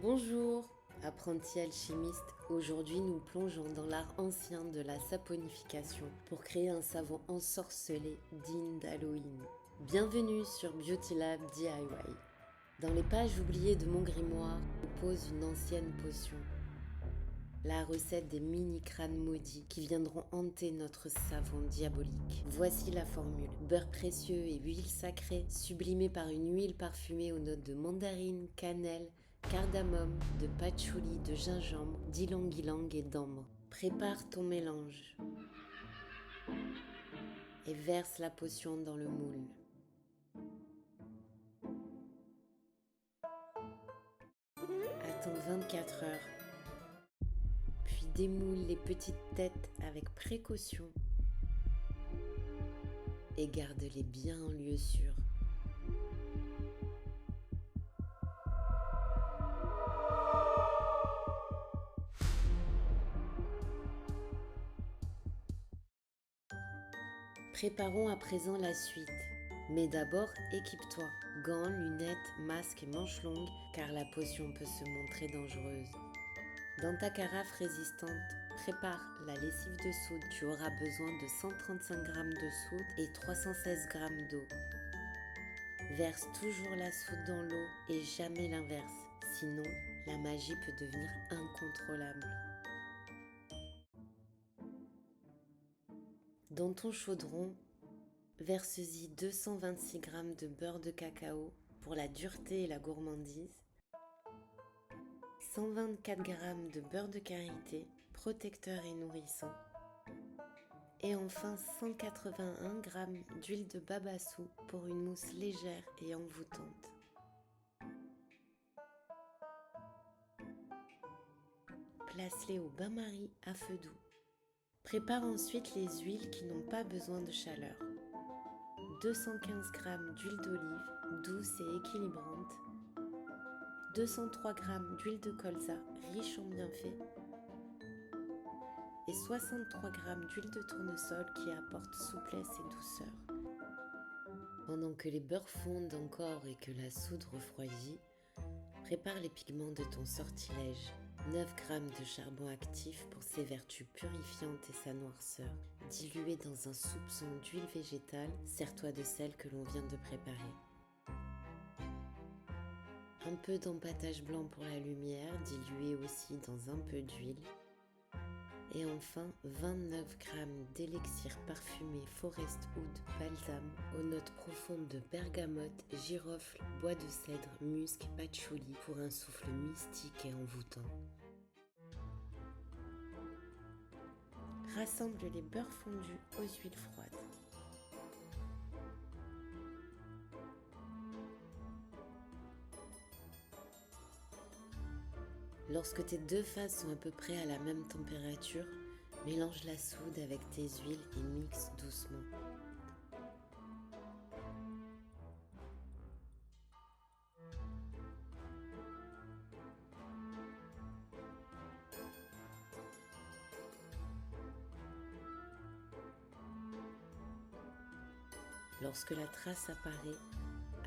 Bonjour, apprenti alchimiste. Aujourd'hui, nous plongeons dans l'art ancien de la saponification pour créer un savon ensorcelé digne d'Halloween. Bienvenue sur Beauty Lab DIY. Dans les pages oubliées de mon grimoire, je pose une ancienne potion. La recette des mini-crânes maudits qui viendront hanter notre savon diabolique. Voici la formule. Beurre précieux et huile sacrée, sublimée par une huile parfumée aux notes de mandarine, cannelle, cardamome, de patchouli, de gingembre, d'ylang-ylang et d'ambre. Prépare ton mélange et verse la potion dans le moule. Attends 24 heures, puis démoule les petites têtes avec précaution et garde-les bien en lieu sûr. Préparons à présent la suite. Mais d'abord, équipe-toi. Gants, lunettes, masque et manches longues, car la potion peut se montrer dangereuse. Dans ta carafe résistante, prépare la lessive de soude. Tu auras besoin de 135 g de soude et 316 g d'eau. Verse toujours la soude dans l'eau et jamais l'inverse, sinon la magie peut devenir incontrôlable. Dans ton chaudron, verse-y 226 g de beurre de cacao pour la dureté et la gourmandise, 124 g de beurre de karité, protecteur et nourrissant, et enfin 181 g d'huile de babassou pour une mousse légère et envoûtante. Place-les au bain-marie à feu doux. Prépare ensuite les huiles qui n'ont pas besoin de chaleur. 215 g d'huile d'olive douce et équilibrante, 203 g d'huile de colza riche en bienfaits et 63 g d'huile de tournesol qui apporte souplesse et douceur. Pendant que les beurres fondent encore et que la soude refroidit, prépare les pigments de ton sortilège. 9 g de charbon actif pour ses vertus purifiantes et sa noirceur. Dilué dans un soupçon d'huile végétale, sers-toi de celle que l'on vient de préparer. Un peu d'empâtage blanc pour la lumière, dilué aussi dans un peu d'huile. Et enfin 29 g d'élixir parfumé Forest Oud Balsam aux notes profondes de bergamote, girofle, bois de cèdre, musc, patchouli pour un souffle mystique et envoûtant. Rassemble les beurres fondus aux huiles froides. Lorsque tes deux faces sont à peu près à la même température, mélange la soude avec tes huiles et mixe doucement. Lorsque la trace apparaît,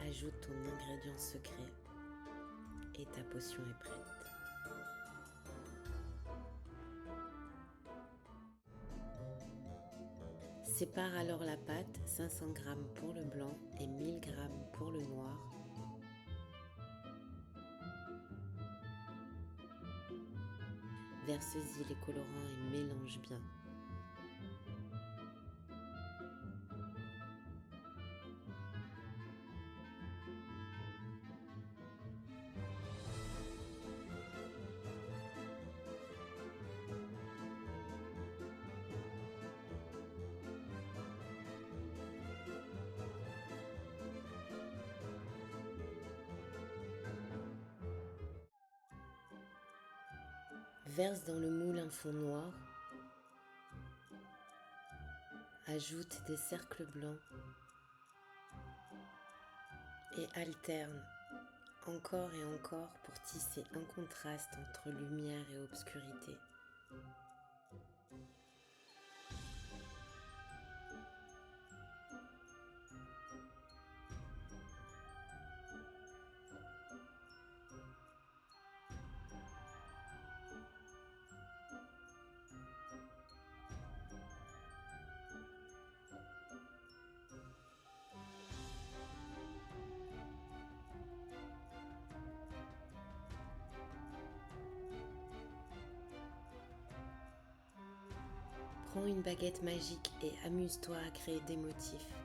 ajoute ton ingrédient secret et ta potion est prête. Sépare alors la pâte, 500 g pour le blanc et 1000 g pour le noir. Verse-y les colorants et mélange bien. Verse dans le moule un fond noir. Ajoute des cercles blancs et alterne encore et encore pour tisser un contraste entre lumière et obscurité. Prends une baguette magique et amuse-toi à créer des motifs.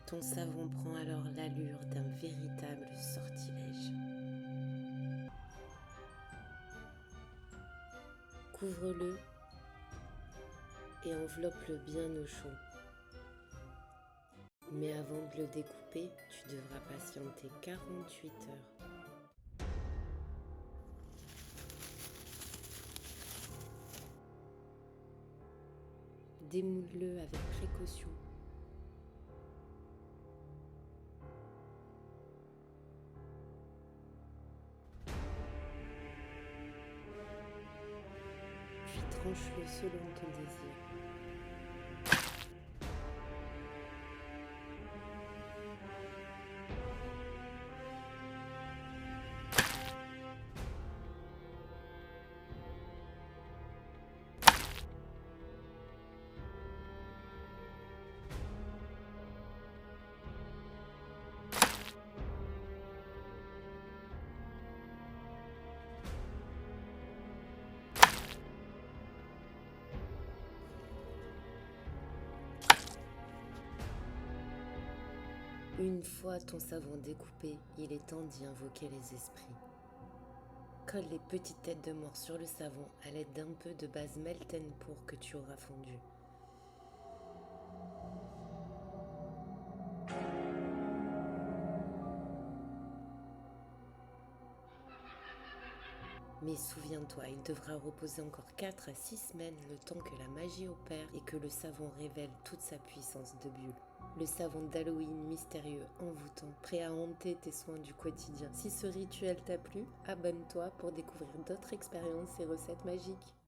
Ton savon prend alors l'allure d'un véritable sortilège. Couvre-le et enveloppe-le bien au chaud. Mais avant de le découper, tu devras patienter 48 heures. Démoule-le avec précaution. Puis tranche-le selon ton désir. Une fois ton savon découpé, il est temps d'y invoquer les esprits. Colle les petites têtes de mort sur le savon à l'aide d'un peu de base Meltenpour que tu auras fondu. Mais souviens-toi, il devra reposer encore 4 à 6 semaines le temps que la magie opère et que le savon révèle toute sa puissance de bulle. Le savon d'Halloween mystérieux, envoûtant, prêt à hanter tes soins du quotidien. Si ce rituel t'a plu, abonne-toi pour découvrir d'autres expériences et recettes magiques.